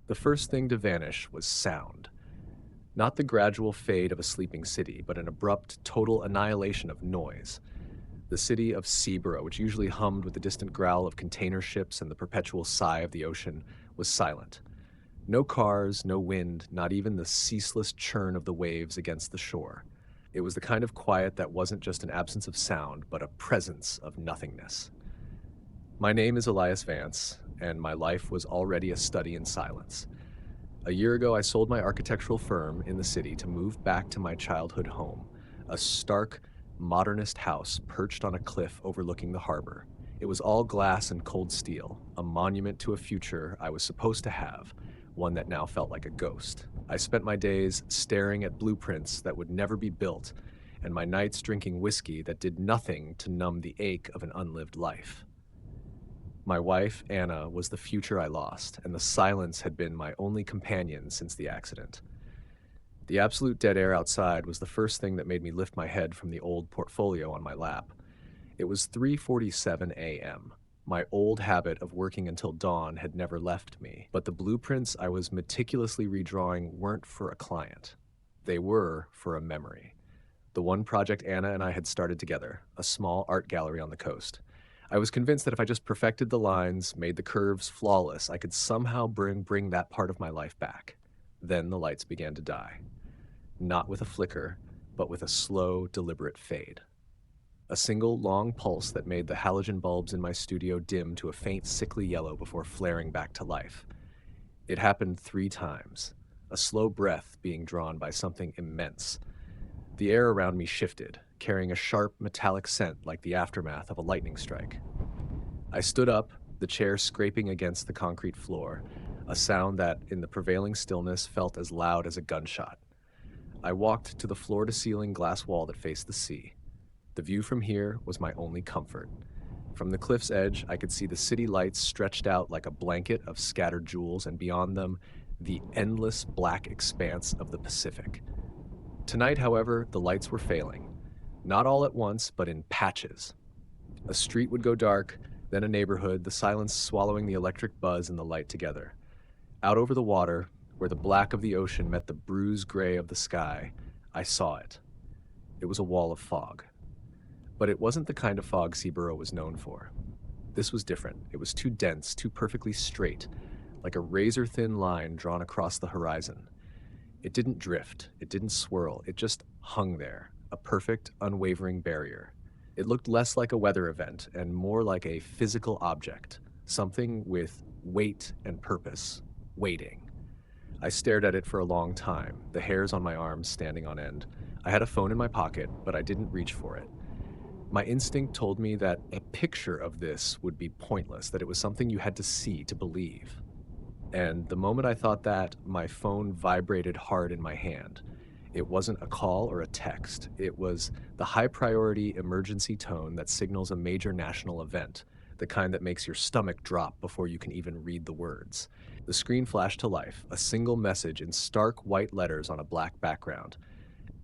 The first thing to vanish was sound. Not the gradual fade of a sleeping city, but an abrupt, total annihilation of noise. The city of Seabboro, which usually hummed with the distant growl of container ships and the perpetual sigh of the ocean, was silent. No cars, no wind, not even the ceaseless churn of the waves against the shore. It was the kind of quiet that wasn't just an absence of sound, but a presence of nothingness. My name is Elias Vance, and my life was already a study in silence. A year ago, I sold my architectural firm in the city to move back to my childhood home, a stark, modernist house perched on a cliff overlooking the harbor. It was all glass and cold steel, a monument to a future I was supposed to have, one that now felt like a ghost. I spent my days staring at blueprints that would never be built, and my nights drinking whiskey that did nothing to numb the ache of an unlived life. My wife, Anna, was the future I lost, and the silence had been my only companion since the accident. The absolute dead air outside was the first thing that made me lift my head from the old portfolio on my lap. It was 3:47 a.m. My old habit of working until dawn had never left me, but the blueprints I was meticulously redrawing weren't for a client. They were for a memory. The one project Anna and I had started together, a small art gallery on the coast. I was convinced that if I just perfected the lines, made the curves flawless, I could somehow bring that part of my life back. Then the lights began to die. Not with a flicker, but with a slow, deliberate fade. A single long pulse that made the halogen bulbs in my studio dim to a faint, sickly yellow before flaring back to life. It happened 3 times, a slow breath being drawn by something immense. The air around me shifted, carrying a sharp, metallic scent like the aftermath of a lightning strike. I stood up, the chair scraping against the concrete floor, a sound that, in the prevailing stillness, felt as loud as a gunshot. I walked to the floor-to-ceiling glass wall that faced the sea. The view from here was my only comfort. From the cliff's edge, I could see the city lights stretched out like a blanket of scattered jewels, and beyond them, the endless black expanse of the Pacific. Tonight, however, the lights were failing. Not all at once, but in patches. A street would go dark, then a neighborhood, the silence swallowing the electric buzz and the light together. Out over the water, where the black of the ocean met the bruised gray of the sky, I saw it. It was a wall of fog. But it wasn't the kind of fog Seabboro was known for. This was different. It was too dense, too perfectly straight, like a razor-thin line drawn across the horizon. It didn't drift, it didn't swirl, it just hung there, a perfect, unwavering barrier. It looked less like a weather event and more like a physical object, something with weight and purpose, waiting. I stared at it for a long time, the hairs on my arms standing on end. I had a phone in my pocket, but I didn't reach for it. My instinct told me that a picture of this would be pointless, that it was something you had to see to believe. And the moment I thought that, my phone vibrated hard in my hand. It wasn't a call or a text. It was the high-priority emergency tone that signals a major national event, the kind that makes your stomach drop before you can even read the words. The screen flashed to life, a single message in stark white letters on a black background.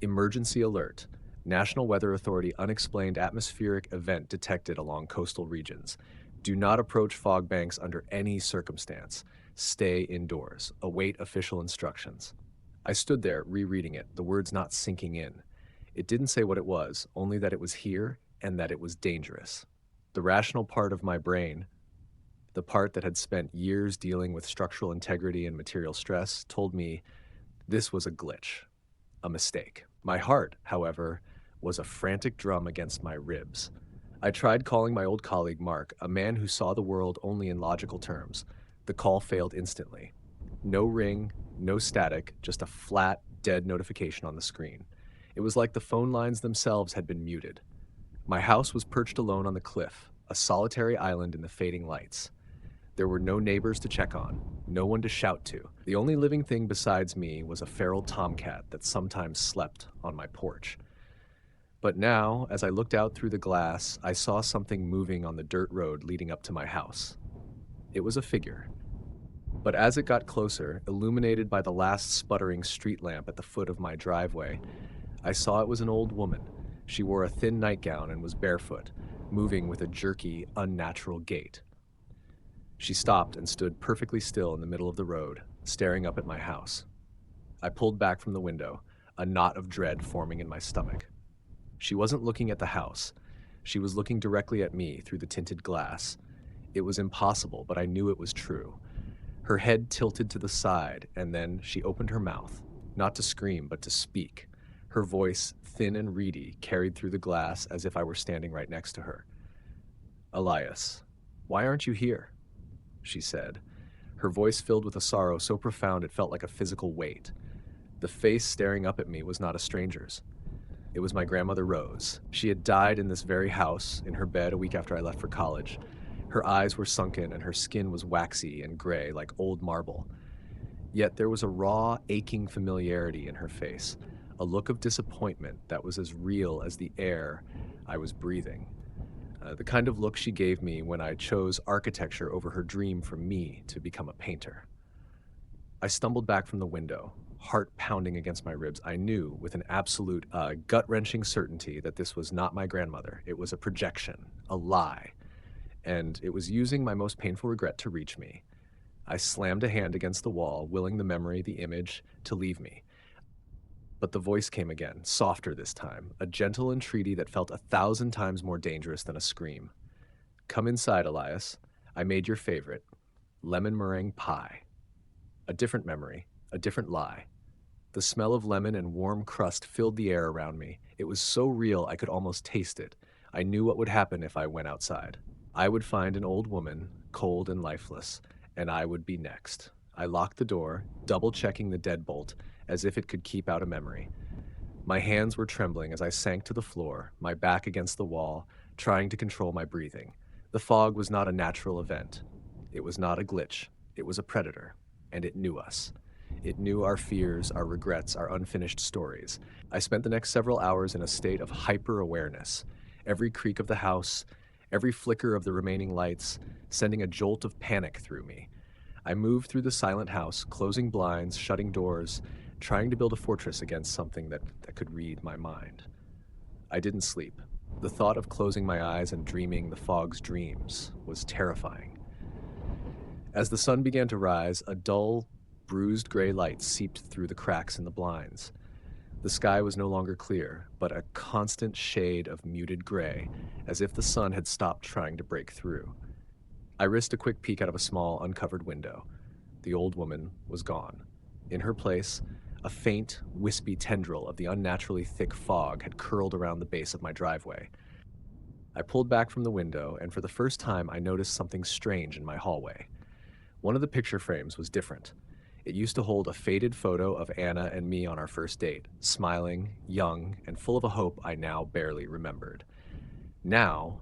Emergency alert. National Weather Authority unexplained atmospheric event detected along coastal regions. Do not approach fog banks under any circumstance. Stay indoors. Await official instructions. I stood there, rereading it, the words not sinking in. It didn't say what it was, only that it was here and that it was dangerous. The rational part of my brain, the part that had spent years dealing with structural integrity and material stress, told me this was a glitch, a mistake. My heart, however, was a frantic drum against my ribs. I tried calling my old colleague Mark, a man who saw the world only in logical terms. The call failed instantly. No ring, no static, just a flat, dead notification on the screen. It was like the phone lines themselves had been muted. My house was perched alone on the cliff, a solitary island in the fading lights. There were no neighbors to check on, no one to shout to. The only living thing besides me was a feral tomcat that sometimes slept on my porch. But now, as I looked out through the glass, I saw something moving on the dirt road leading up to my house. It was a figure. But as it got closer, illuminated by the last sputtering street lamp at the foot of my driveway, I saw it was an old woman. She wore a thin nightgown and was barefoot, moving with a jerky, unnatural gait. She stopped and stood perfectly still in the middle of the road, staring up at my house. I pulled back from the window, a knot of dread forming in my stomach. She wasn't looking at the house. She was looking directly at me through the tinted glass. It was impossible, but I knew it was true. Her head tilted to the side, and then she opened her mouth, not to scream, but to speak. Her voice, thin and reedy, carried through the glass as if I were standing right next to her. "Elias, why aren't you here?" she said. Her voice filled with a sorrow so profound it felt like a physical weight. The face staring up at me was not a stranger's. It was my grandmother Rose. She had died in this very house, in her bed a week after I left for college. Her eyes were sunken and her skin was waxy and gray like old marble. Yet there was a raw, aching familiarity in her face, a look of disappointment that was as real as the air I was breathing. The kind of look she gave me when I chose architecture over her dream for me to become a painter. I stumbled back from the window, heart pounding against my ribs. I knew with an absolute, gut-wrenching certainty that this was not my grandmother. It was a projection, a lie, and it was using my most painful regret to reach me. I slammed a hand against the wall, willing the memory, the image, to leave me. But the voice came again, softer this time, a gentle entreaty that felt 1,000 times more dangerous than a scream. "Come inside, Elias. I made your favorite, lemon meringue pie." A different memory, a different lie. The smell of lemon and warm crust filled the air around me. It was so real I could almost taste it. I knew what would happen if I went outside. I would find an old woman, cold and lifeless, and I would be next. I locked the door, double-checking the deadbolt, as if it could keep out a memory. My hands were trembling as I sank to the floor, my back against the wall, trying to control my breathing. The fog was not a natural event. It was not a glitch. It was a predator, and it knew us. It knew our fears, our regrets, our unfinished stories. I spent the next several hours in a state of hyper-awareness. Every creak of the house, every flicker of the remaining lights, sending a jolt of panic through me. I moved through the silent house, closing blinds, shutting doors, trying to build a fortress against something that could read my mind. I didn't sleep. The thought of closing my eyes and dreaming the fog's dreams was terrifying. As the sun began to rise, a dull, bruised gray light seeped through the cracks in the blinds. The sky was no longer clear, but a constant shade of muted gray, as if the sun had stopped trying to break through. I risked a quick peek out of a small, uncovered window. The old woman was gone. In her place, a faint, wispy tendril of the unnaturally thick fog had curled around the base of my driveway. I pulled back from the window, and for the first time I noticed something strange in my hallway. One of the picture frames was different. It used to hold a faded photo of Anna and me on our first date, smiling, young, and full of a hope I now barely remembered. Now,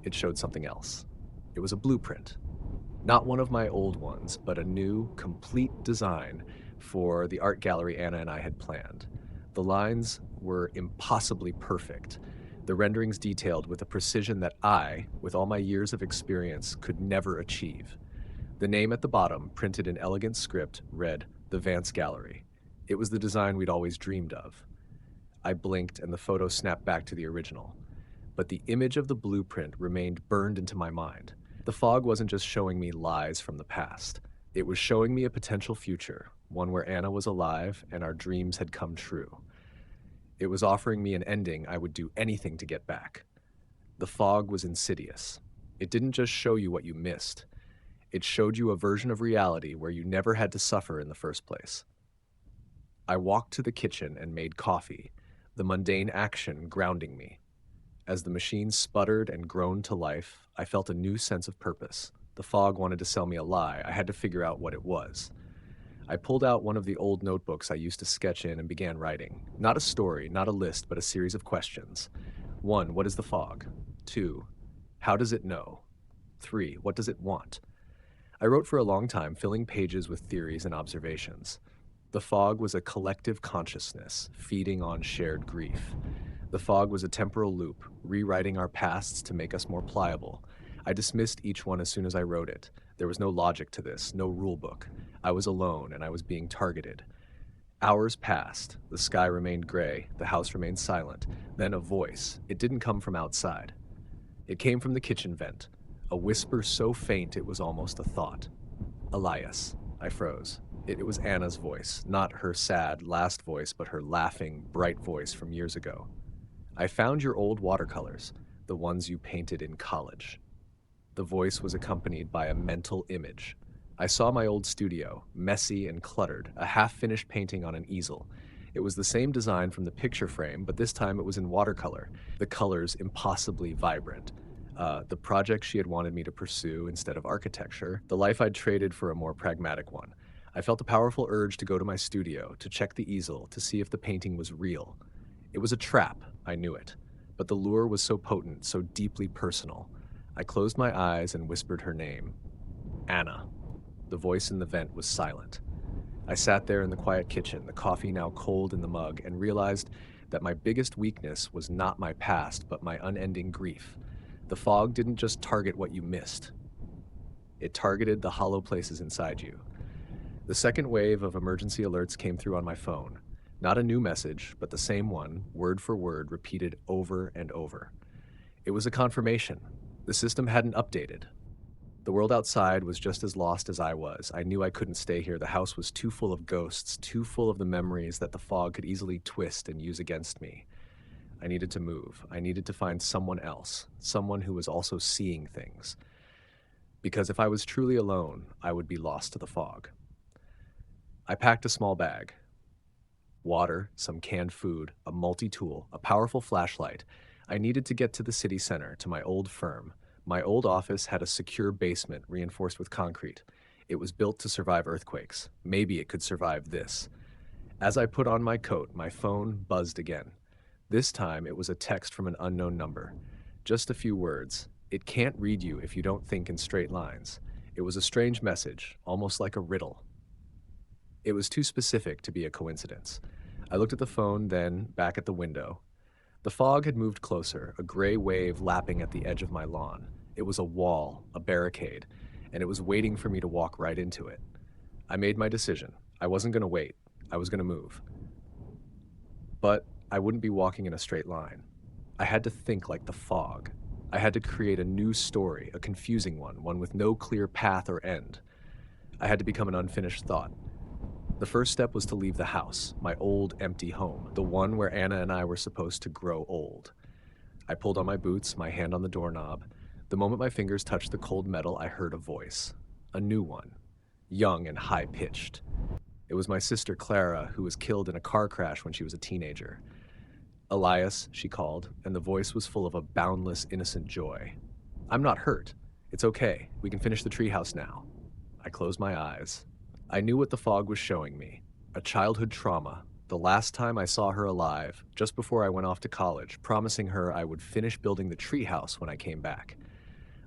it showed something else. It was a blueprint. Not one of my old ones, but a new, complete design for the art gallery Anna and I had planned. The lines were impossibly perfect, the renderings detailed with a precision that I, with all my years of experience, could never achieve. The name at the bottom, printed in elegant script, read, "The Vance Gallery." It was the design we'd always dreamed of. I blinked and the photo snapped back to the original. But the image of the blueprint remained burned into my mind. The fog wasn't just showing me lies from the past. It was showing me a potential future, one where Anna was alive and our dreams had come true. It was offering me an ending I would do anything to get back. The fog was insidious. It didn't just show you what you missed. It showed you a version of reality where you never had to suffer in the first place. I walked to the kitchen and made coffee, the mundane action grounding me. As the machine sputtered and groaned to life, I felt a new sense of purpose. The fog wanted to sell me a lie. I had to figure out what it was. I pulled out one of the old notebooks I used to sketch in and began writing. Not a story, not a list, but a series of questions. 1, what is the fog? 2, how does it know? 3, what does it want? I wrote for a long time, filling pages with theories and observations. The fog was a collective consciousness, feeding on shared grief. The fog was a temporal loop, rewriting our pasts to make us more pliable. I dismissed each one as soon as I wrote it. There was no logic to this, no rule book. I was alone, and I was being targeted. Hours passed. The sky remained gray. The house remained silent. Then a voice. It didn't come from outside. It came from the kitchen vent. A whisper so faint it was almost a thought. Elias. I froze. It was Anna's voice, not her sad last voice, but her laughing, bright voice from years ago. I found your old watercolors, the ones you painted in college. The voice was accompanied by a mental image. I saw my old studio, messy and cluttered, a half-finished painting on an easel. It was the same design from the picture frame, but this time it was in watercolor, the colors impossibly vibrant. The project she had wanted me to pursue instead of architecture, the life I'd traded for a more pragmatic one. I felt a powerful urge to go to my studio, to check the easel, to see if the painting was real. It was a trap, I knew it, but the lure was so potent, so deeply personal. I closed my eyes and whispered her name. Anna. The voice in the vent was silent. I sat there in the quiet kitchen, the coffee now cold in the mug, and realized that my biggest weakness was not my past, but my unending grief. The fog didn't just target what you missed. It targeted the hollow places inside you. The second wave of emergency alerts came through on my phone. Not a new message, but the same one, word for word, repeated over and over. It was a confirmation. The system hadn't updated. The world outside was just as lost as I was. I knew I couldn't stay here. The house was too full of ghosts, too full of the memories that the fog could easily twist and use against me. I needed to move. I needed to find someone else, someone who was also seeing things. Because if I was truly alone, I would be lost to the fog. I packed a small bag. Water, some canned food, a multi-tool, a powerful flashlight. I needed to get to the city center, to my old firm. My old office had a secure basement reinforced with concrete. It was built to survive earthquakes. Maybe it could survive this. As I put on my coat, my phone buzzed again. This time, it was a text from an unknown number. Just a few words. It can't read you if you don't think in straight lines. It was a strange message, almost like a riddle. It was too specific to be a coincidence. I looked at the phone, then back at the window. The fog had moved closer, a gray wave lapping at the edge of my lawn. It was a wall, a barricade, and it was waiting for me to walk right into it. I made my decision. I wasn't going to wait. I was going to move. But I wouldn't be walking in a straight line. I had to think like the fog. I had to create a new story, a confusing one with no clear path or end. I had to become an unfinished thought. The first step was to leave the house, my old empty home, the one where Anna and I were supposed to grow old. I pulled on my boots, my hand on the doorknob. The moment my fingers touched the cold metal, I heard a voice. A new one, young and high-pitched. It was my sister Clara, who was killed in a car crash when she was a teenager. Elias, she called, and the voice was full of a boundless, innocent joy. I'm not hurt. It's okay. We can finish the treehouse now. I closed my eyes. I knew what the fog was showing me. A childhood trauma. The last time I saw her alive, just before I went off to college, promising her I would finish building the treehouse when I came back.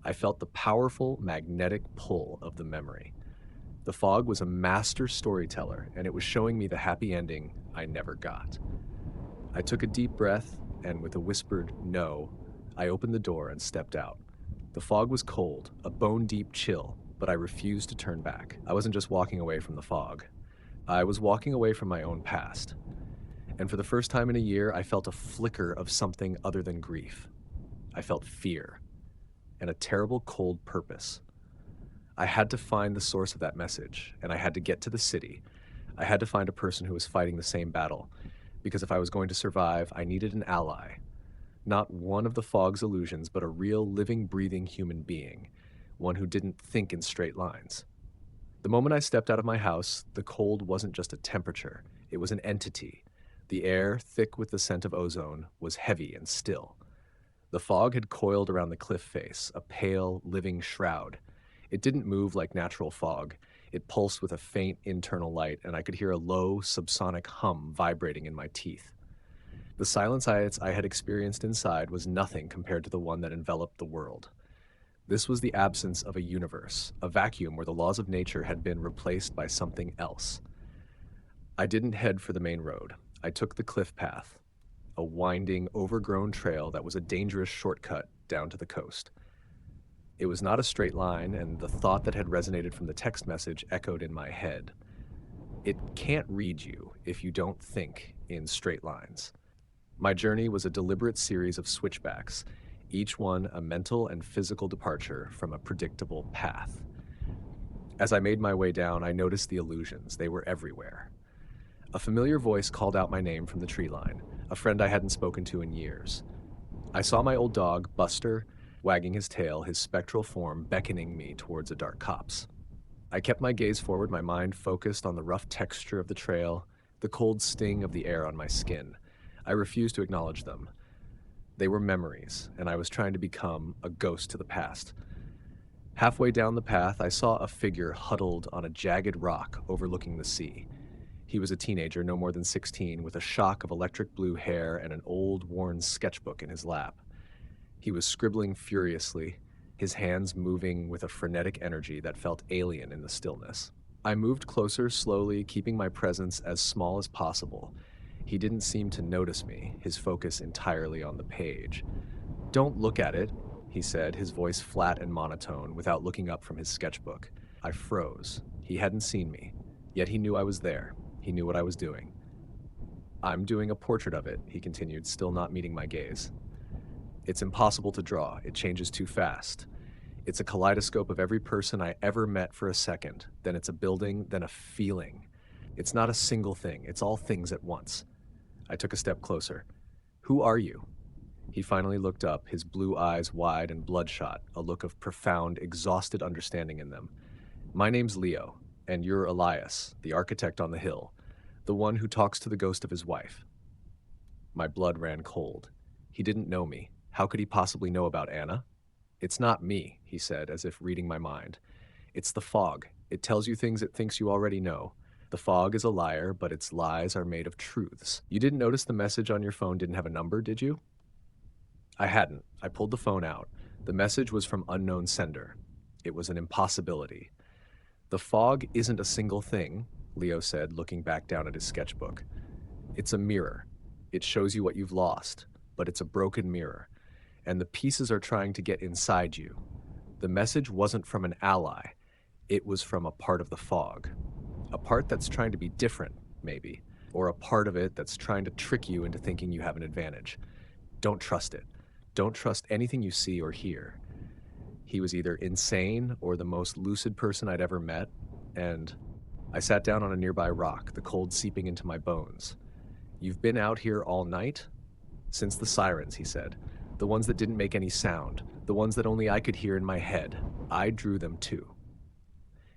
I felt the powerful, magnetic pull of the memory. The fog was a master storyteller, and it was showing me the happy ending I never got. I took a deep breath, and with a whispered no, I opened the door and stepped out. The fog was cold, a bone-deep chill, but I refused to turn back. I wasn't just walking away from the fog. I was walking away from my own past. And for the first time in a year, I felt a flicker of something other than grief. I felt fear and a terrible cold purpose. I had to find the source of that message, and I had to get to the city. I had to find a person who was fighting the same battle, because if I was going to survive, I needed an ally. Not one of the fog's illusions, but a real living, breathing human being, one who didn't think in straight lines. The moment I stepped out of my house, the cold wasn't just a temperature, it was an entity. The air, thick with the scent of ozone, was heavy and still. The fog had coiled around the cliff face, a pale, living shroud. It didn't move like natural fog. It pulsed with a faint internal light, and I could hear a low, subsonic hum vibrating in my teeth. The silence I had experienced inside was nothing compared to the one that enveloped the world. This was the absence of a universe, a vacuum where the laws of nature had been replaced by something else. I didn't head for the main road. I took the cliff path, a winding, overgrown trail that was a dangerous shortcut down to the coast. It was not a straight line, and the thought that had resonated from the text message echoed in my head. It can't read you if you don't think in straight lines. My journey was a deliberate series of switchbacks. each one a mental and physical departure from a predictable path. As I made my way down, I noticed the illusions. They were everywhere. A familiar voice called out my name from the tree line, a friend I hadn't spoken to in years. I saw my old dog, Buster, wagging his tail, his spectral form beckoning me towards a dark copse. I kept my gaze forward, my mind focused on the rough texture of the trail, the cold sting of the air on my skin. I refused to acknowledge them. They were memories, and I was trying to become a ghost to the past. Halfway down the path, I saw a figure huddled on a jagged rock overlooking the sea. He was a teenager, no more than 16, with a shock of electric blue hair and an old, worn sketchbook in his lap. He was scribbling furiously, his hands moving with a frenetic energy that felt alien in the stillness. I moved closer slowly, keeping my presence as small as possible. He didn't seem to notice me, his focus entirely on the page. "Don't look at it," he said, his voice flat and monotone, without looking up from his sketchbook. I froze. He hadn't seen me, yet he knew I was there. He knew what I was doing. "I'm doing a portrait of it," he continued, still not meeting my gaze. "It's impossible to draw. It changes too fast. It's a kaleidoscope of every person I ever met for a second. Then it's a building, then a feeling. It's not a single thing. It's all things at once." I took a step closer. "Who are you?" He finally looked up, his blue eyes wide and bloodshot, a look of profound, exhausted understanding in them. "My name's Leo, and you're Elias, the architect on the hill, the one who talks to the ghost of his wife." My blood ran cold. He didn't know me. How could he possibly know about Anna? "It's not me," he said, as if reading my mind. "It's the fog. It tells you things it thinks you already know. The fog is a liar, but its lies are made of truths. You didn't notice the message on your phone didn't have a number, did you?" I hadn't. I pulled the phone out. The message was from unknown sender. It was an impossibility. "The fog isn't a single thing," Leo said, looking back down at his sketchbook. "It's a mirror. It shows you what you've lost, but it's a broken mirror, and the pieces are trying to get inside you. The message wasn't from an ally. It was from a part of the fog. A part that's trying to be different, maybe, or a part of it that's trying to trick you into thinking you have an advantage. Don't trust it. Don't trust anything you see or hear." He was either insane or the most lucid person I'd ever met, and I sat down on a nearby rock, the cold seeping into my bones. "You've been out here all night?" "Since the sirens," he said. "The ones that didn't make any sound, the ones that only I could hear in my head. I drew them too."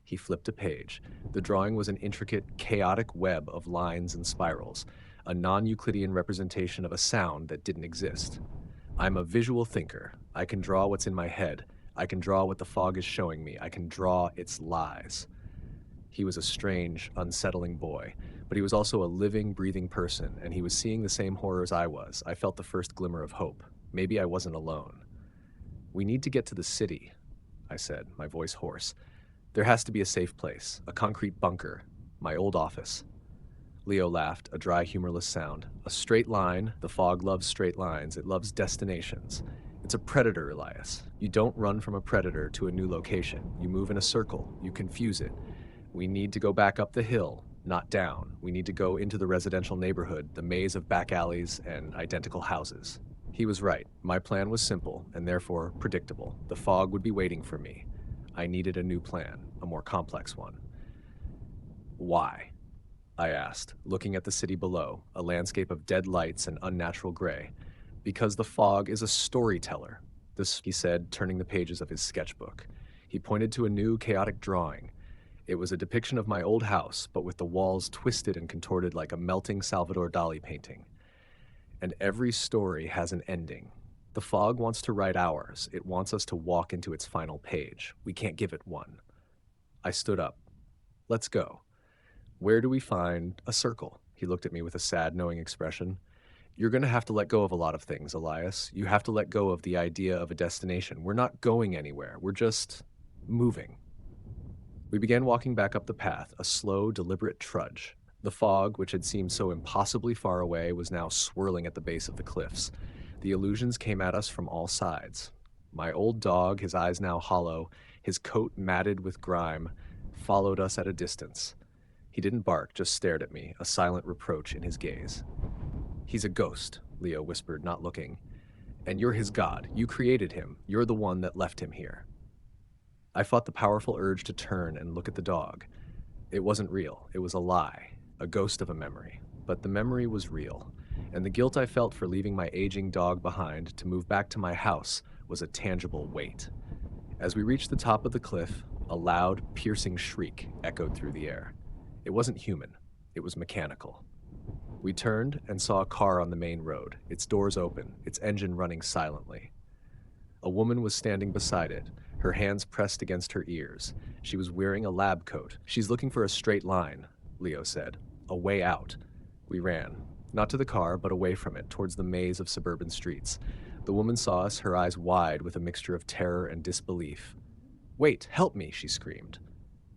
He flipped a page. The drawing was an intricate, chaotic web of lines and spirals, a non-Euclidean representation of a sound that didn't exist. "I'm a visual thinker. I can draw what's in my head. I can draw what the fog is showing me. I can draw its lies." He was a strange, unsettling boy, but he was also a living, breathing person, and he was seeing the same horrors I was. I felt the first glimmer of hope. Maybe I wasn't alone. "We need to get to the city," I said, my voice hoarse. "There has to be a safe place, a concrete bunker, my old office." Leo laughed, a dry, humorless sound. "A straight line. The fog loves straight lines. It loves destinations. It's a predator, Elias. You don't run from a predator to a new location. You move in a circle. You confuse it. We need to go back up the hill, not down. We need to go into the residential neighborhood, the maze of back alleys and identical houses." He was right. My plan was simple and therefore predictable. The fog would be waiting for me. I needed a new plan, a more complex one. "Why?" I asked, looking at the city below, a landscape of dead lights and unnatural gray. "Because the fog is a storyteller," he said, turning the pages of his sketchbook. He pointed to a new, chaotic drawing. It was a depiction of my old house, but with the walls twisted and contorted like a melting Salvador Dali painting. "And every story has an ending. The fog wants to write ours. It wants us to walk into its final page. We can't give it one." I stood up. "Let's go." "Where do we find a circle?" He looked at me with a sad, knowing expression. "You're going to have to let go of a lot of things, Elias. You have to let go of the idea of a destination. We're not going anywhere. We're just moving." We began walking back up the path, a slow, deliberate trudge. The fog, which had seemed so impossibly far away, was now swirling at the base of the cliffs. The illusions came at us from all sides. My old dog, his eyes now hollow, his coat matted with grime, followed us at a distance. He didn't bark, just stared at me, a silent reproach in his gaze. "He's a ghost," Leo whispered, not looking. And you're his god. You created him. You're the one that left him here. I fought the powerful urge to turn and look at the dog. It wasn't real. It was a lie, a ghost of a memory. But the memory was real, and the guilt I felt for leaving my aging dog behind to move back to my house was a tangible weight. As we reached the top of the cliff, a loud, piercing shriek echoed through the air. It wasn't human. It was mechanical. We turned and saw a car on the main road, its doors open, its engine running silently. A woman was standing beside it, her hands pressed against her ears. She was wearing a lab coat. "She's looking for a straight line," Leo said. "A way out." We ran, not to the car, but away from it, towards the maze of suburban streets. The woman saw us, her eyes wide with a mixture of terror and disbelief. "Wait, help me," she screamed.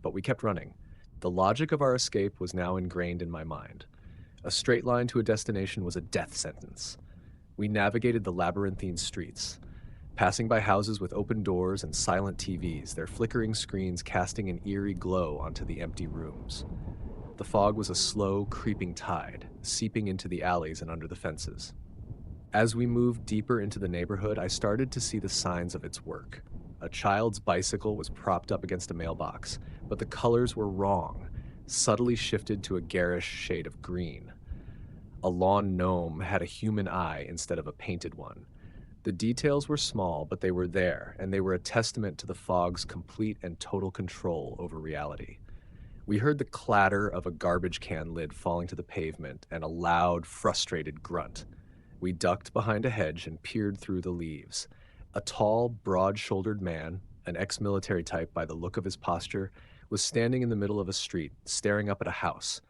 But we kept running. The logic of our escape was now ingrained in my mind. A straight line to a destination was a death sentence. We navigated the labyrinthine streets, passing by houses with open doors and silent TVs, their flickering screens casting an eerie glow onto the empty rooms. The fog was a slow, creeping tide, seeping into the alleys and under the fences. As we moved deeper into the neighborhood, I started to see the signs of its work. A child's bicycle was propped up against a mailbox, but the colors were wrong, subtly shifted to a garish shade of green. A lawn gnome had a human eye instead of a painted one. The details were small, but they were there, and they were a testament to the fog's complete and total control over reality. We heard the clatter of a garbage can lid falling to the pavement and a loud, frustrated grunt. We ducked behind a hedge and peered through the leaves. A tall, broad-shouldered man, an ex-military type by the look of his posture, was standing in the middle of a street, staring up at a house.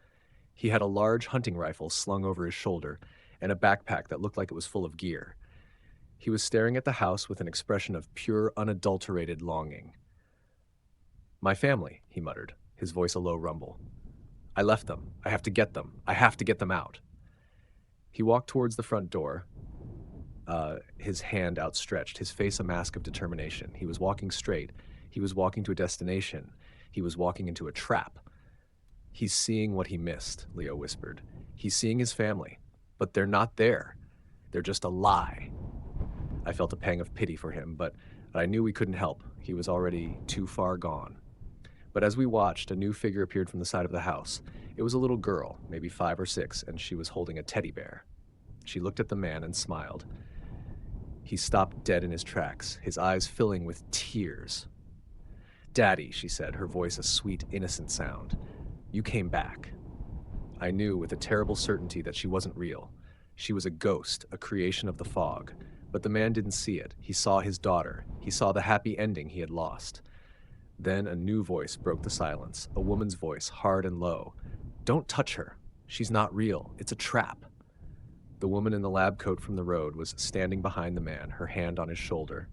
He had a large hunting rifle slung over his shoulder and a backpack that looked like it was full of gear. He was staring at the house with an expression of pure, unadulterated longing. "My family," he muttered, his voice a low rumble. "I left them. I have to get them. I have to get them out." He walked towards the front door, his hand outstretched, his face a mask of determination. He was walking straight. He was walking to a destination. He was walking into a trap. "He's seeing what he missed," Leo whispered. "He's seeing his family, but they're not there. They're just a lie." I felt a pang of pity for him, but I knew we couldn't help. He was already too far gone. But as we watched, a new figure appeared from the side of the house. It was a little girl, maybe 5 or 6, and she was holding a teddy bear. She looked at the man and smiled. He stopped dead in his tracks, his eyes filling with tears. "Daddy," she said, her voice a sweet, innocent sound. "You came back." I knew with a terrible certainty that she wasn't real. She was a ghost, a creation of the fog. But the man didn't see it. He saw his daughter. He saw the happy ending he had lost. Then a new voice broke the silence, a woman's voice, hard and low. "Don't touch her. She's not real. It's a trap." The woman in the lab coat from the road was standing behind the man, her hand on his shoulder.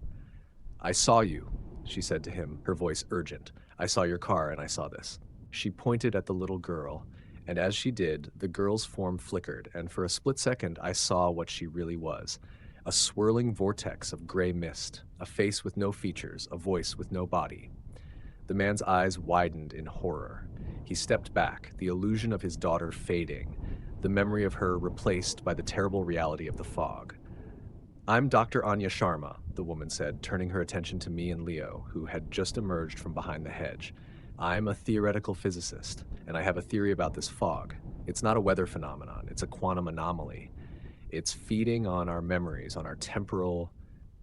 "I saw you," she said to him, her voice urgent. "I saw your car and I saw this." She pointed at the little girl, and as she did, the girl's form flickered, and for a split second I saw what she really was. A swirling vortex of gray mist, a face with no features, a voice with no body. The man's eyes widened in horror. He stepped back, the illusion of his daughter fading, the memory of her replaced by the terrible reality of the fog. "I'm Dr. Anya Sharma," the woman said, turning her attention to me and Leo, who had just emerged from behind the hedge. "I'm a theoretical physicist, and I have a theory about this fog. It's not a weather phenomenon, it's a quantum anomaly. It's feeding on our memories, on our temporal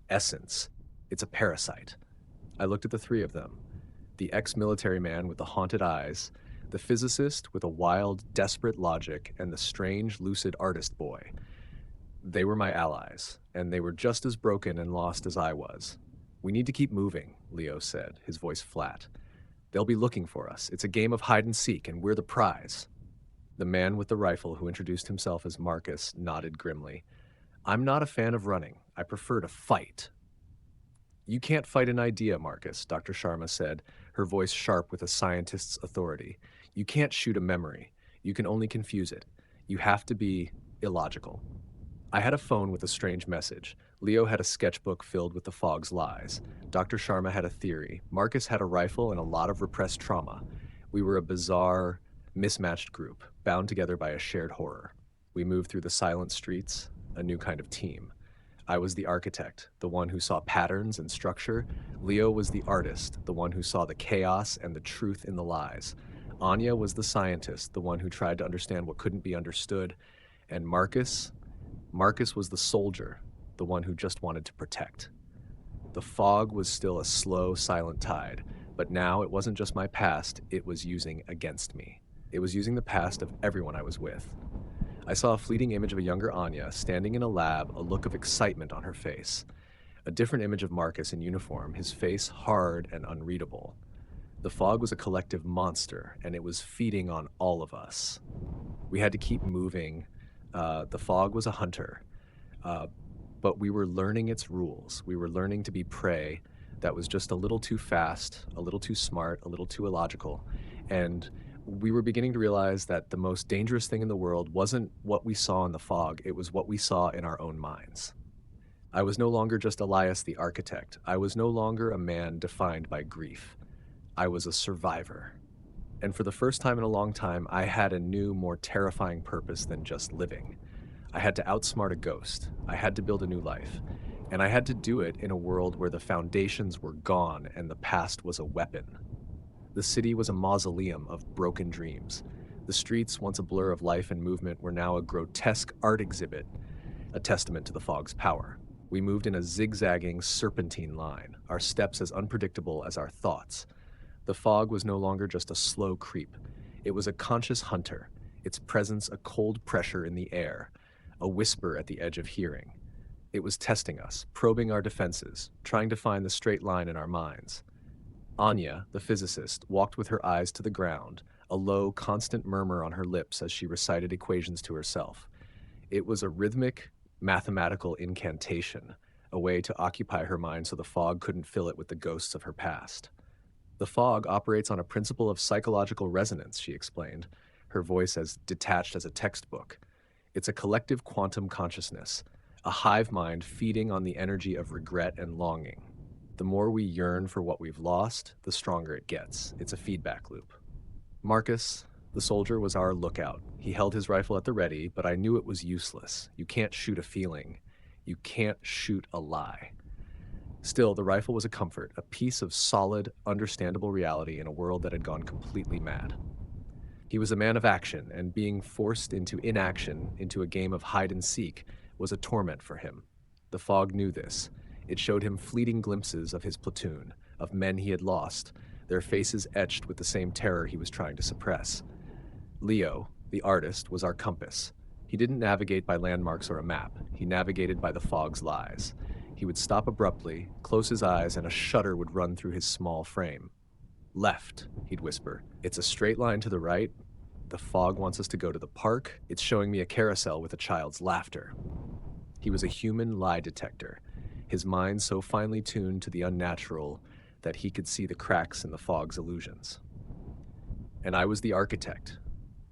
essence. It's a parasite." I looked at the three of them. The ex-military man with the haunted eyes, the physicist with a wild, desperate logic, and the strange, lucid artist boy. They were my allies, and they were just as broken and lost as I was. "We need to keep moving," Leo said, his voice flat. "They'll be looking for us. It's a game of hide and seek, and we're the prize." The man with the rifle, who introduced himself as Marcus, nodded grimly. "I'm not a fan of running. I prefer to fight." "You can't fight an idea, Marcus," Dr. Sharma said, her voice sharp with a scientist's authority. "You can't shoot a memory. You can only confuse it. You have to be illogical." I had a phone with a strange message. Leo had a sketchbook filled with the fog's lies. Dr. Sharma had a theory. Marcus had a rifle and a lot of repressed trauma. We were a bizarre, mismatched group, bound together by a shared horror. We moved through the silent streets, a new kind of team. I was the architect, the one who saw patterns and structure. Leo was the artist, the one who saw the chaos and the truth in the lies. Anya was the scientist, the one who tried to understand what couldn't be understood. And Marcus was the soldier, the one who just wanted to protect. The fog was still a slow, silent tide, but now it wasn't just my past, it was using against me. It was using the past of everyone I was with. I saw a fleeting image of a younger Anya standing in a lab, a look of excitement on her face. A different image of Marcus in uniform, his face hard and unreadable. The fog was a collective monster, and it was feeding on all of us. We had to keep moving. The fog was a hunter, uh, but we were learning its rules. We were learning to be prey that was just a little too fast, a little too smart, a little too illogical. And we were beginning to realize that the most dangerous thing in the world wasn't what we saw in the fog, it was what we saw in our own minds. I was no longer just Elias the architect. I was no longer a man defined by grief. I was a survivor. And for the first time in a long time, I had a new, more terrifying purpose than just living. I had to outsmart a ghost. I had to build a new life. And I had to do it in a world where the foundations were gone and the past was a weapon. The city was a mausoleum of broken dreams. The streets, once a blur of life and movement, were now a grotesque art exhibit, a testament to the fog's power. We moved in a zigzagging, serpentine line, our steps as unpredictable as our thoughts. The fog was no longer just a slow creep. It was a conscious hunter, its presence a cold pressure in the air, a whisper at the edge of hearing. It was testing us, probing our defenses, trying to find the straight line in our minds. Anya, the physicist, walked with her eyes to the ground, a low, constant murmur on her lips as she recited equations to herself. It was a rhythmic, mathematical incantation, a way to occupy her mind so the fog couldn't fill it with the ghosts of her past. The fog operates on a principle of psychological resonance, she explained, her voice as detached as a textbook. It's a collective quantum consciousness, a hive mind feeding on the energy of regret and longing. The more we yearn for what we've lost, the stronger it gets. It's a feedback loop. Marcus, the soldier, was our lookout. He held his rifle at the ready, but I knew it was useless. You can't shoot a feeling. You can't shoot a lie. Still, the rifle was a comfort, a piece of solid, understandable reality in a world that had gone completely mad. He was a man of action, and being forced into inaction, into a game of hide and seek, was a torment for him. The fog knew this. It showed him fleeting glimpses of his platoon, of men he had lost, their faces etched with the same terror he was trying to suppress. Leo, the artist, was our compass. He didn't navigate by landmarks or a map. He navigated by the fog's lies. He would stop abruptly, close his eyes, and a shudder would run through his small frame. Left, he'd whisper. It's a straight line to the right. The fog wants us to go to the park. It's showing me a carousel with a child's laughter. He was a human lie detector, his mind so finely tuned to the unnatural that he could see the cracks in the fog's illusions. And I was the architect,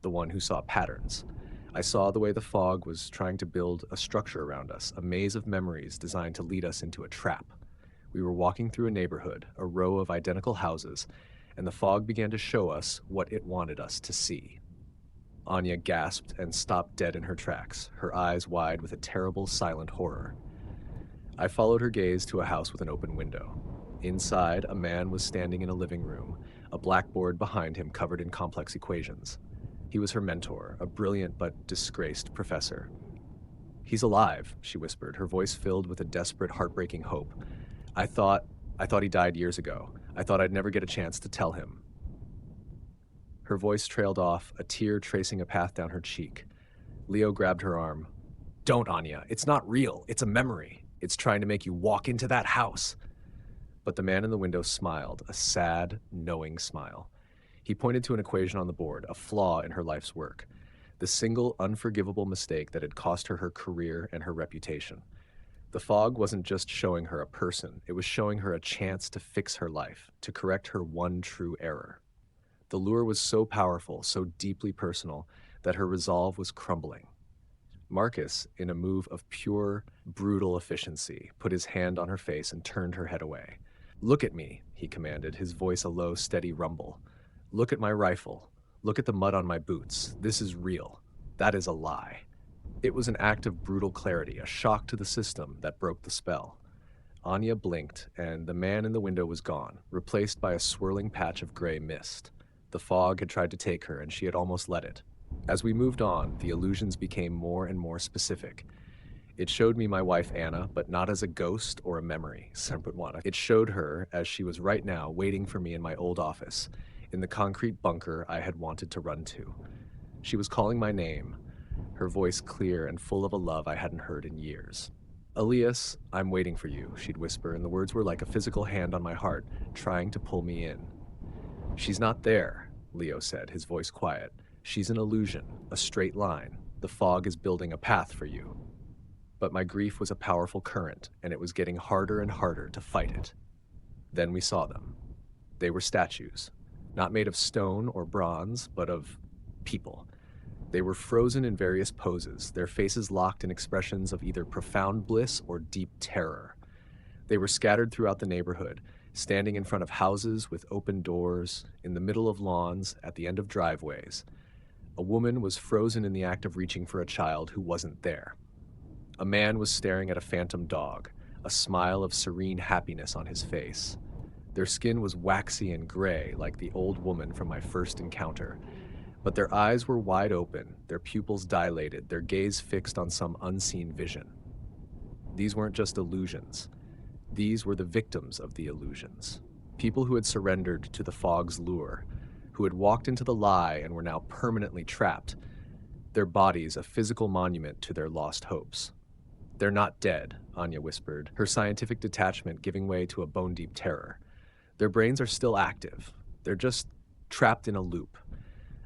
the one who saw patterns. I saw the way the fog was trying to build a structure around us, a maze of memories designed to lead us into a trap. We were walking through a neighborhood, a row of identical houses, and the fog began to show us what it wanted us to see. Anya gasped and stopped dead in her tracks, her eyes wide with a terrible, silent horror. I followed her gaze to a house with an open window. Inside, a man was standing in a living room, a blackboard behind him covered in complex equations. He was her mentor, a brilliant but disgraced professor. He's alive, she whispered, her voice filled with a desperate, heartbreaking hope. I thought he died years ago. I thought I'd never get a chance to tell him. Her voice trailed off, a tear tracing a path down her cheek. Leo grabbed her arm. Don't, Anya. It's not real. It's a memory. It's trying to make you walk into that house. But the man in the window smiled, a sad, knowing smile. He pointed to an equation on the board, a flaw in her life's work, the single unforgivable mistake that had cost her her career and her reputation. The fog wasn't just showing her a person, it was showing her a chance to fix her life, to correct her one true error. The lure was so powerful, so deeply personal, that her resolve was crumbling. Marcus, in a move of pure, brutal efficiency, put his hand on her face and turned her head away. Look at me, he commanded, his voice a low, steady rumble. Look at my rifle. Look at the mud on my boots. This is real. That is a lie. It was an act of brutal clarity, a shock to the system that broke the spell. Anya blinked, and the man in the window was gone, replaced by a swirling patch of gray mist. The fog had tried to take her, and she had almost let it. As we moved on, the illusions became more and more specific. It showed me my wife Anna, but not as a ghost or a memory, Semputwana. It showed her as she was right now waiting for me in my old office, in the concrete bunker I had wanted to run to. She was calling my name, her voice clear and full of a love I hadn't heard in years. Elias, I'm waiting for you, she'd whisper, and the words were like a physical hand on my heart, trying to pull me in. She's not there, Leo said, his voice quiet. She's an illusion, a straight line. The fog is building a path for you. But my grief was a powerful current, and it was getting harder and harder to fight it. Then we saw them. They were statues, not made of stone or bronze, but of people. They were frozen in various poses, their faces locked in expressions of either profound bliss or deep terror. They were scattered throughout the neighborhood, standing in front of houses with open doors, in the middle of lawns, at the end of driveways. A woman was frozen in the act of reaching for a child who wasn't there. A man was staring at a phantom dog, a smile of serene happiness on his face. Their skin was waxy and gray, like the old woman from my first encounter, but their eyes were wide open, their pupils dilated, their gaze fixed on some unseen vision. These weren't just illusions. These were the victims of the illusions. People who had surrendered to the fog's lure, who had walked into the lie and were now permanently trapped, their bodies a physical monument to their lost hopes. They're not dead, Anya whispered, her scientific detachment giving way to a bone-deep terror. Their brains are still active. They're just trapped in a loop,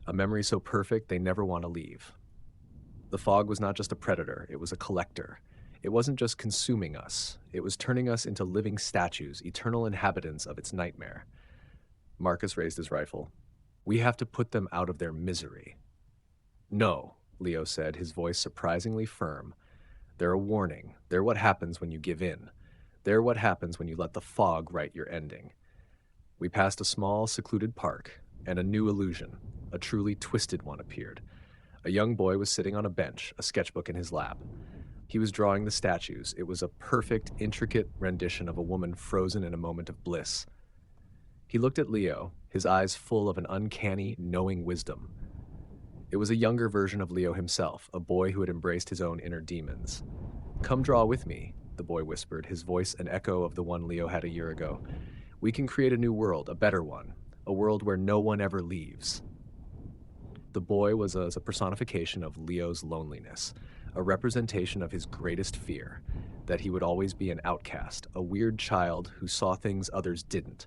a memory so perfect they never want to leave. The fog was not just a predator, it was a collector. It wasn't just consuming us, it was turning us into living statues, eternal inhabitants of its nightmare. Marcus raised his rifle. We have to put them out of their misery. No, Leo said, his voice surprisingly firm. They're a warning. They're what happens when you give in. They're what happens when you let the fog write your ending. We passed a small, secluded park, and a new illusion, a truly twisted one, appeared. A young boy was sitting on a bench, a sketchbook in his lap. He was drawing the statues. It was a perfect, intricate rendition of a woman frozen in a moment of bliss. He looked at Leo, his eyes full of an uncanny, knowing wisdom. It was a younger version of Leo himself, a boy who had embraced his own inner demons. Come draw with me, the boy whispered, his voice an echo of the one Leo had a year ago. We can create a new world, a better one, a world where no one ever leaves. The boy was a personification of Leo's loneliness, a representation of his greatest fear, that he would always be an outcast, a weird child who saw things others didn't.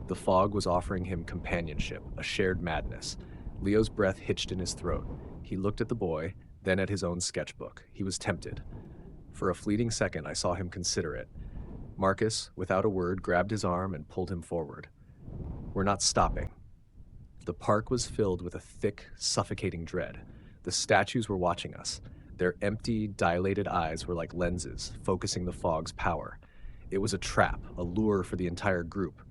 The fog was offering him companionship, a shared madness. Leo's breath hitched in his throat. He looked at the boy, then at his own sketchbook. He was tempted. For a fleeting second, I saw him consider it. Marcus, without a word, grabbed his arm and pulled him forward. We're not stopping. The park was filled with a thick, suffocating dread. The statues were watching us. Their empty, dilated eyes were like lenses, focusing the fog's power. It was a trap, a lure for the entire group.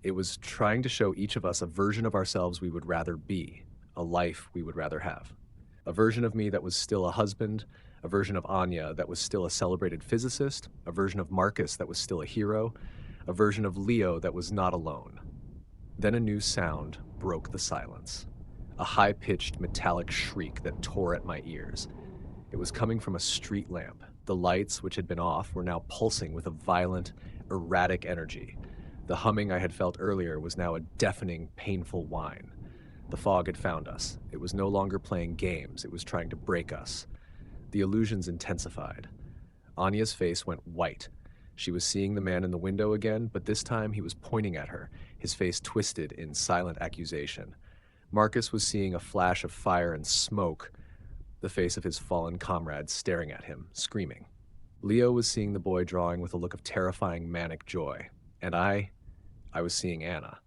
It was trying to show each of us a version of ourselves we would rather be, a life we would rather have. A version of me that was still a husband, a version of Anya that was still a celebrated physicist, a version of Marcus that was still a hero, a version of Leo that was not alone. Then a new sound broke the silence, a high-pitched metallic shriek that tore at my ears. It was coming from a street lamp. The lights, which had been off, were now pulsing with a violent, erratic energy. The humming I had felt earlier was now a deafening, painful whine. The fog had found us. It was no longer playing games. It was trying to break us. The illusions intensified. Anya's face went white. She was seeing the man in the window again, but this time he was pointing at her, his face twisted in silent accusation. Marcus was seeing a flash of fire and smoke, the face of his fallen comrade staring at him, screaming. Leo was seeing the boy drawing with a look of terrifying, manic joy. And I was seeing Anna.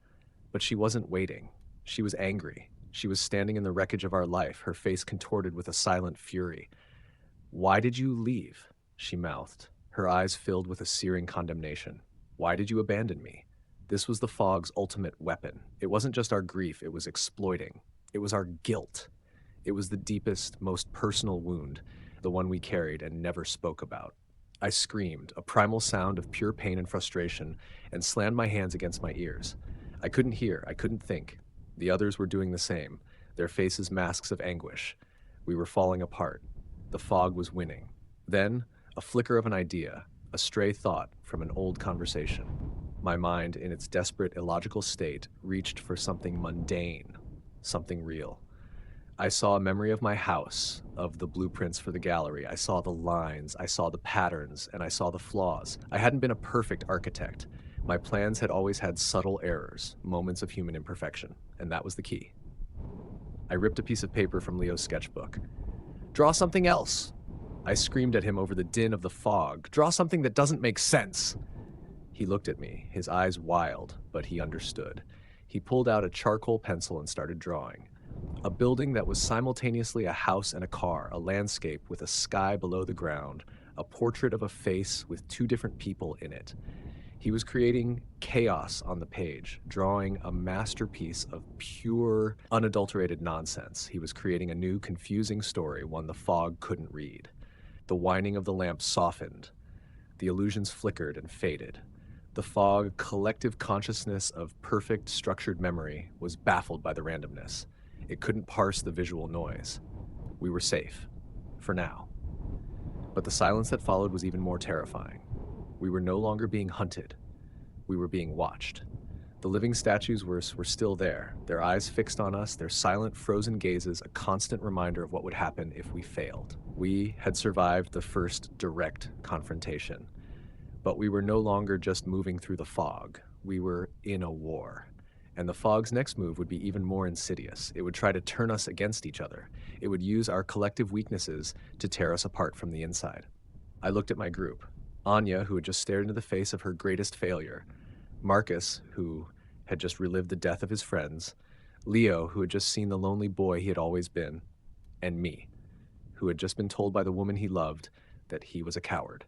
But she wasn't waiting. She was angry. She was standing in the wreckage of our life, her face contorted with a silent fury. Why did you leave? She mouthed, her eyes filled with a searing condemnation. Why did you abandon me? This was the fog's ultimate weapon. It wasn't just our grief, it was exploiting. It was our guilt. It was the deepest, most personal wound, the one we carried and never spoke about. I screamed, a primal sound of pure pain and frustration, and slammed my hands against my ears. I couldn't hear, I couldn't think. The others were doing the same, their faces masks of anguish. We were falling apart. The fog was winning. Then, a flicker of an idea, a stray thought from an old conversation. My mind, in its desperate, illogical state, reached for something mundane, something real. I saw a memory of my house, of the blueprints for the gallery. I saw the lines, I saw the patterns, and I saw the flaws. I hadn't been a perfect architect. My plans had always had subtle errors, moments of human imperfection, and that was the key. I ripped a piece of paper from Leo's sketchbook. "Draw something else!" I screamed at him over the din of the fog. "Draw something that doesn't make sense!" He looked at me, his eyes wild, but he understood. He pulled out a charcoal pencil and started drawing. A building that was simultaneously a house and a car, a landscape with a sky below the ground, a portrait of a face with two different people in it. He was creating chaos on the page, drawing a masterpiece of pure, unadulterated nonsense. He was creating a new, confusing story, one the fog couldn't read. The whining of the lamp softened. The illusions flickered and faded. The fog, collective consciousness of perfect, structured memory, was baffled by the randomness. It couldn't parse the visual noise. We were safe. For now. But the silence that followed was even more terrifying. We were no longer being hunted. We were being watched. The living statues were still there, their eyes fixed on us, their silent, frozen gazes a constant reminder of what would happen if we failed. We had survived the first direct confrontation. But we were no longer just moving through the fog. We were in a war. And the fog's next move would be even more insidious. It would try to turn us against each other. It would use our collective weaknesses to tear us apart from the inside. I looked at my group. Anya, who had just stared into the face of her greatest failure. Marcus, who had just relived the death of his friends. Leo, who had just seen the lonely boy he had always been. And me, who had just been told by the woman he loved that he was a coward.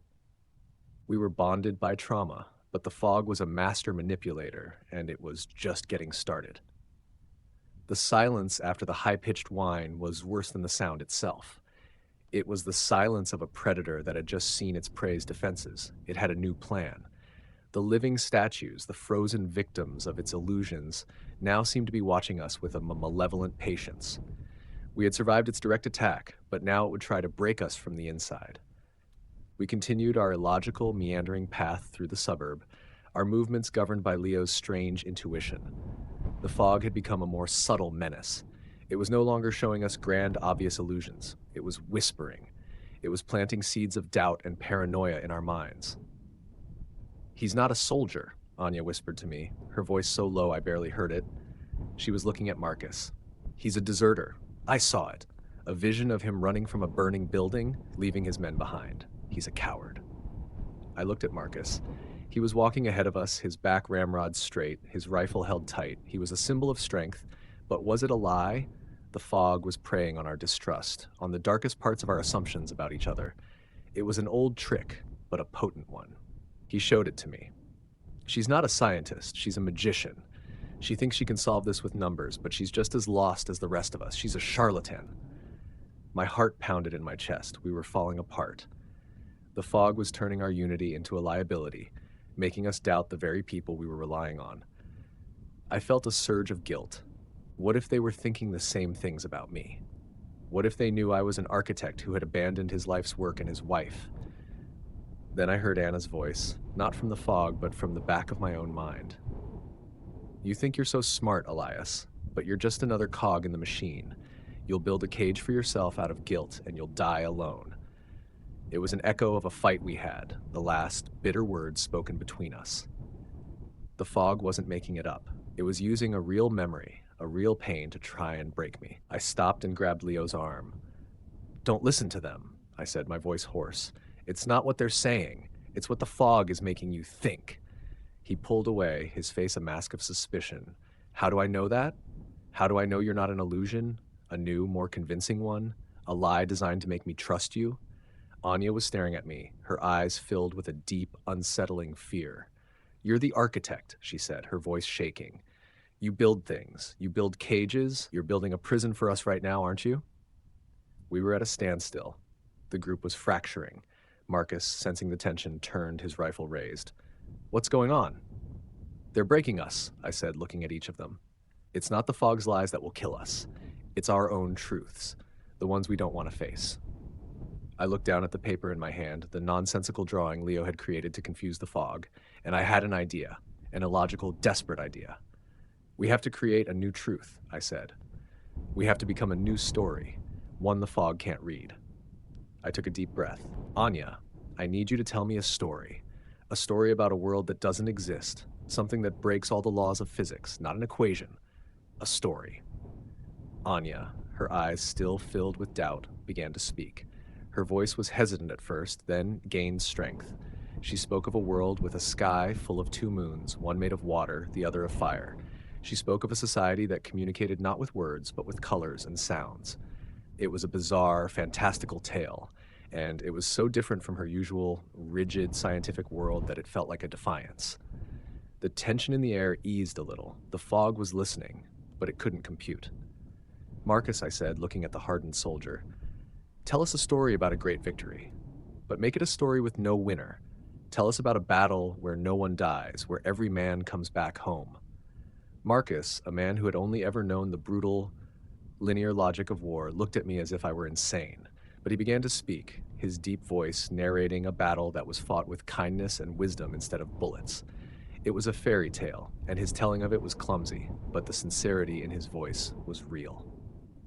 We were bonded by trauma, but the fog was a master manipulator, and it was just getting started. The silence after the high-pitched whine was worse than the sound itself. It was the silence of a predator that had just seen its prey's defenses. It had a new plan. The living statues, the frozen victims of its illusions, now seemed to be watching us with a malevolent patience. We had survived its direct attack, but now it would try to break us from the inside. We continued our illogical, meandering path through the suburb, our movements governed by Leo's strange intuition. The fog had become a more subtle menace. It was no longer showing us grand, obvious illusions. It was whispering. It was planting seeds of doubt and paranoia in our minds. "He's not a soldier," Anya whispered to me, her voice so low I barely heard it. She was looking at Marcus. "He's a deserter. I saw it. A vision of him running from a burning building, leaving his men behind. He's a coward." I looked at Marcus. He was walking ahead of us, his back ramrod straight, his rifle held tight. He was a symbol of strength, but was it a lie? The fog was preying on our distrust, on the darkest parts of our assumptions about each other. It was an old trick, but a potent one. He showed it to me. "She's not a scientist, she's a magician. She thinks she can solve this with numbers, but she's just as lost as the rest of us. She's a charlatan." My heart pounded in my chest. We were falling apart. The fog was turning our unity into a liability, making us doubt the very people we were relying on. I felt a surge of guilt. What if they were thinking the same things about me? What if they knew I was an architect who had abandoned his life's work and his wife? Then I heard Anna's voice, not from the fog, but from the back of my own mind. "You think you're so smart, Elias, but you're just another cog in the machine. You'll build a cage for yourself out of guilt, and you'll die alone." It was an echo of a fight we had, the last bitter words spoken between us. The fog wasn't making it up. It was using a real memory, a real pain to try and break me. I stopped and grabbed Leo's arm. "Don't listen to them," I said, my voice hoarse. "It's not what they're saying. It's what the fog is making you think." He pulled away, his face a mask of suspicion. "How do I know that? How do I know you're not an illusion? A new, more convincing one? A lie designed to make me trust you?" Anya was staring at me, her eyes filled with a deep, unsettling fear. "You're the architect," she said, her voice shaking. "You build things. You build cages. You're building a prison for us right now, aren't you?" We were at a standstill. The group was fracturing. Marcus, sensing the tension, turned, his rifle raised. "What's going on?" "They're breaking us," I said, looking at each of them. "It's not the fog's lies that will kill us. It's our own truths, the ones we don't want to face." I looked down at the paper in my hand, the nonsensical drawing Leo had created to confuse the fog, and I had an idea, an illogical, desperate idea. "We have to create a new truth," I said. "We have to become a new story, one the fog can't read." I took a deep breath. "Anya, I need you to tell me a story about a world that doesn't exist, something that breaks all the laws of physics, not an equation, a story." Anya, her eyes still filled with doubt, began to speak. Her voice was hesitant at first, then gained strength. She spoke of a world with a sky full of two moons, one made of water, the other of fire. She spoke of a society that communicated not with words, but with colors and sounds. It was a bizarre, fantastical tale, and it was so different from her usual, rigid scientific world that it felt like a defiance. The tension in the air eased a little. The fog was listening, but it couldn't compute. "Marcus," I said, looking at the hardened soldier, "tell us a story about a great victory, but make it a story with no winner. Tell us about a battle where no one dies, where every man comes back home." Marcus, a man who had only ever known the brutal, linear logic of war, looked at me as if I were insane, but he began to speak, his deep voice narrating a battle that was fought with kindness and wisdom instead of bullets. It was a fairy tale, and his telling of it was clumsy, but the sincerity in his voice was real.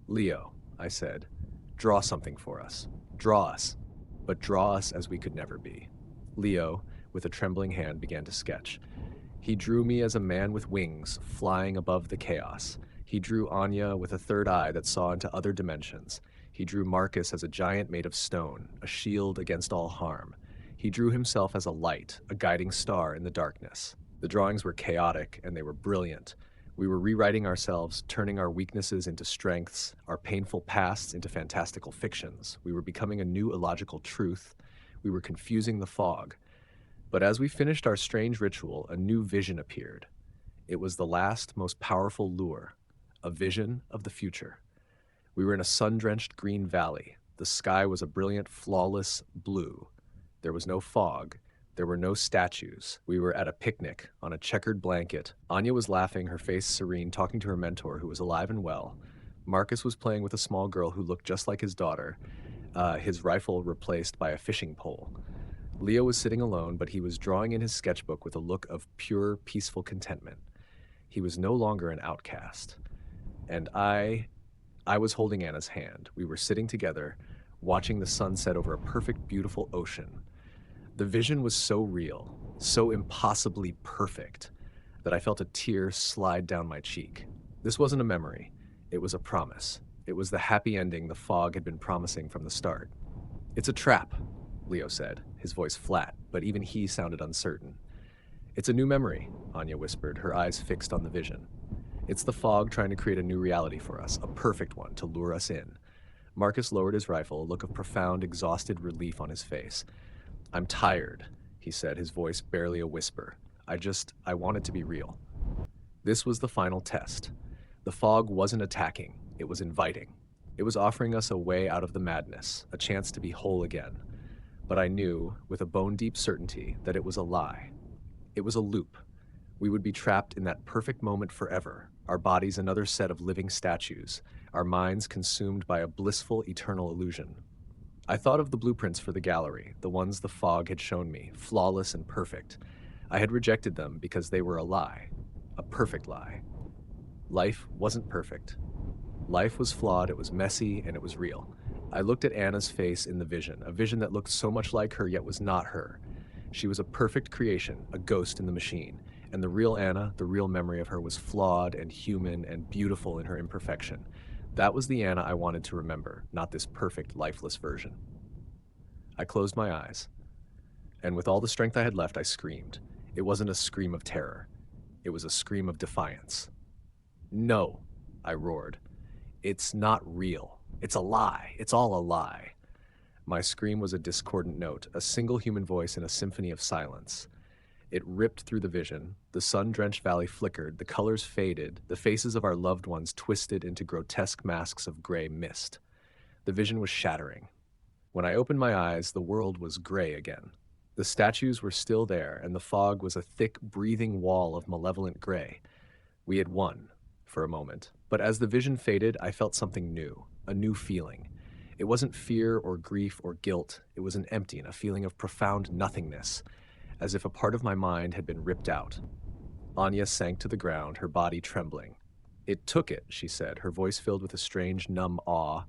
"Leo," I said, "draw something for us. Draw us, but draw us as we could never be." Leo, with a trembling hand, began to sketch. He drew me as a man with wings, flying above the chaos. He drew Anya with a third eye that saw into other dimensions. He drew Marcus as a giant made of stone, a shield against all harm. He drew himself as a light, a guiding star in the darkness. The drawings were chaotic, and they were brilliant. We were rewriting ourselves, turning our weaknesses into strengths, our painful pasts into fantastical fictions. We were becoming a new illogical truth. We were confusing the fog. But as we finished our strange ritual, a new vision appeared. It was the last, most powerful lure, a vision of the future. We were in a sun-drenched green valley. The sky was a brilliant, flawless blue. There was no fog. There were no statues. We were at a picnic on a checkered blanket. Anya was laughing, her face serene, talking to her mentor, who was alive and well. Marcus was playing with a small girl who looked just like his daughter, his rifle replaced by a fishing pole. Leo was sitting alone, but he was drawing in his sketchbook with a look of pure, peaceful contentment. He was no longer an outcast. And I was holding Anna's hand. We were sitting together, watching the sun set over a perfect, beautiful ocean. The vision was so real, so impossibly perfect, that I felt a tear slide down my cheek. This wasn't a memory. It was a promise. It was the happy ending the fog had been promising from the start. "It's a trap," Leo said, his voice flat, but even he sounded uncertain. "It's a new memory," Anya whispered, her eyes fixed on the vision. "It's the fog trying to create a new reality for us, a perfect one to lure us in." Marcus lowered his rifle, a look of profound, exhausted relief on his face. "I'm tired," he said, his voice barely a whisper. I want it to be real." This was the final test. The fog wasn't attacking, it was inviting. It was offering us a way out of the madness, a chance to be whole again. But I knew, with a bone-deep certainty, that it was a lie. It was a loop. We would be trapped in that perfect moment forever, our bodies another set of living statues, our minds consumed by a blissful, eternal illusion. I thought of the blueprints for the gallery, the ones the fog had shown me, flawless and perfect. I had rejected them because they were a lie, a perfect lie. Life wasn't perfect. Life was flawed, it was messy, and it was real. I looked at Anna's face in the vision, a vision that looked so much like her yet was not her. She was a perfect creation, a ghost in the machine, and the real Anna, the real memory of her, was flawed and human and beautiful in her imperfection. That was the Anna I wanted to remember, not this perfect, lifeless version. I closed my eyes, and with all the strength I had left, I screamed. It wasn't a scream of terror. It was a scream of defiance. "No," I roared. "It's not real. It's a lie. It's all a lie." My scream was a discordant note, a single human voice in a symphony of silence. It ripped through the vision. The sun-drenched valley flickered, the colors faded, the faces of our loved ones twisted into grotesque masks of gray mist. The vision was shattering. When I opened my eyes, the world was gray again. The statues were still there, and the fog was a thick, breathing wall of malevolent gray. We had won, for a moment. But as the vision faded, I felt something new, a new feeling. It wasn't fear or grief or guilt. It was an empty, a feeling of profound nothingness, as if a part of my mind had been ripped out. Anya sank to the ground, her body trembling. "It took it," she said, her voice filled with a strange, numb awe.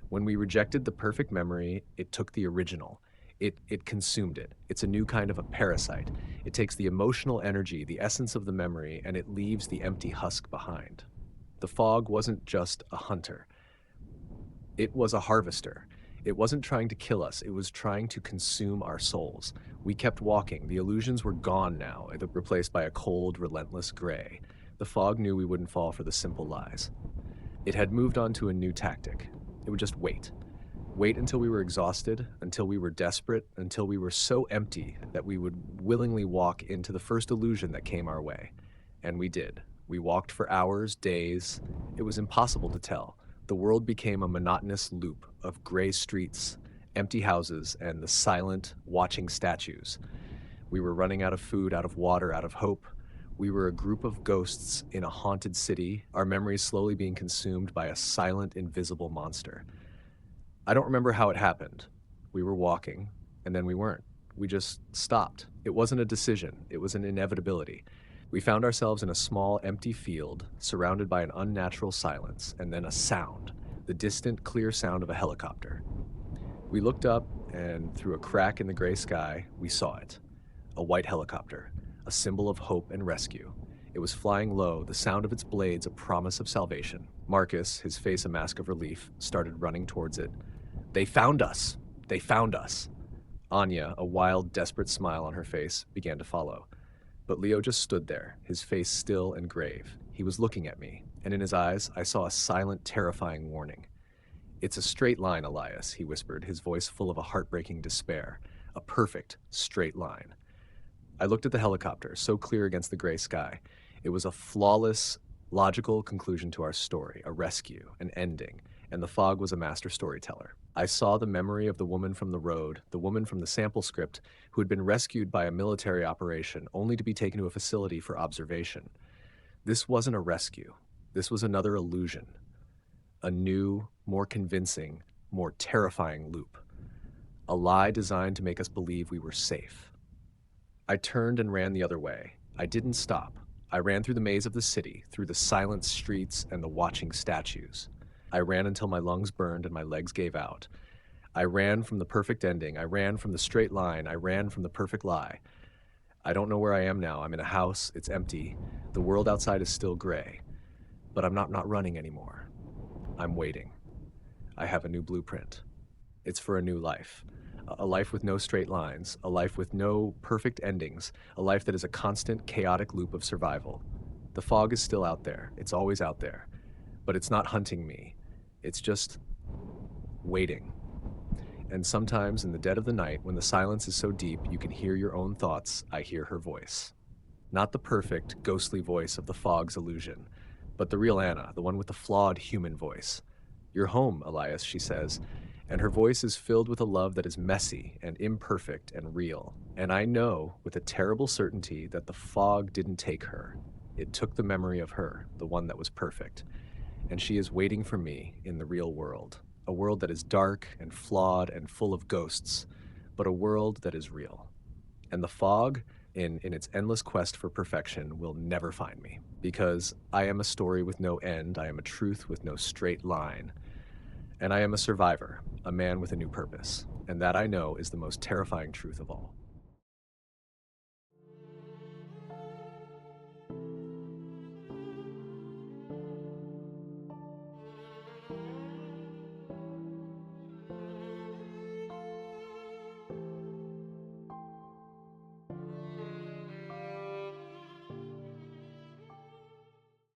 "When we rejected the perfect memory, it took the original. It consumed it. It's a new kind of a parasite. It takes the emotional energy, the essence of the memory, and it leaves the empty husk behind." The fog wasn't just a hunter. It was a harvester. It wasn't trying to kill us, it was trying to consume our souls. We kept walking. The illusions were gone now, replaced by a cold, relentless gray. The fog knew we wouldn't fall for the simple lies. It had moved on to a new tactic. It would just wait. Wait until we were exhausted, until we were desperate, until we were so empty that we would willingly walk into the first illusion that came our way. And we did. We walked for hours, days. It was impossible to tell. The world became a monotonous loop of gray streets, empty houses, and the silent, watching statues. We were running out of food, out of water, out of hope. We were a group of ghosts in a haunted city, our memories slowly being consumed by a silent, invisible monster. I don't remember how it happened. We were walking, and then we weren't. We just stopped. It wasn't a decision, it was an inevitability. We found ourselves in a small, empty field, surrounded by an unnatural silence, and then a sound, the distant, clear sound of a helicopter. We looked up, and through a crack in the gray sky, we saw it. A white helicopter, a symbol of hope and rescue. It was flying low, the sound of its blades a promise of salvation. Marcus, his face a mask of relief, started running towards it. "They found us! They found us!" Anya, a wild, desperate smile on her face, began to follow. But Leo just stood there, his face still and grave. He was looking at me, and in his eyes I saw a silent, terrifying warning. "It's a straight line, Elias," he whispered, his voice full of a heartbreaking despair. "A perfect, straight line." I looked at the helicopter, so clear against the gray sky. It was a flawless, logical conclusion to our story, a rescue, an ending, and the fog was a master storyteller. I saw the memory of the woman from the road, the woman from the sample script, who had been rescued by a military operation, only to be taken to a facility for observation. This wasn't a rescue. This was another illusion. A new, more convincing, more terrifying loop. A lie designed to make us believe we were safe. I turned and ran the other way. I didn't stop. I ran through the maze of the city, through the silent streets and the watching statues. I ran until my lungs burned and my legs gave out. I ran from the perfect ending. I ran from the straight line. I ran from the perfect lie. I don't know where I am now. I'm in a house. It's empty. The world outside is still gray. But I'm not running anymore. I'm waiting. I have a new blueprint. It's for a new life. A life with no straight lines. A life with no perfect endings. A life that is a constant, chaotic loop of survival. The fog is still out there. It's always out there. But it's not hunting me. It's just waiting. And sometimes in the dead of the night, when the silence is so deep you can hear your own thoughts, I hear her voice. Not the perfect, ghostly voice of the fog's illusion, but the real Anna, the one with the flawed human voice. "You're home, Elias," she says, and her voice is filled with a love that is messy and imperfect and real. And I know with a terrible certainty that the fog didn't take her. It took the memory of her, the one that was perfect. And she is waiting for me in the real world, a world that is dark and flawed and full of ghosts, but a world that is real. And the fog, in its endless quest for perfection, will never find me, because I am a story with no end, I am a truth with no straight line, and I am a survivor, a man with a new purpose, and that I know is the most terrifying truth of all.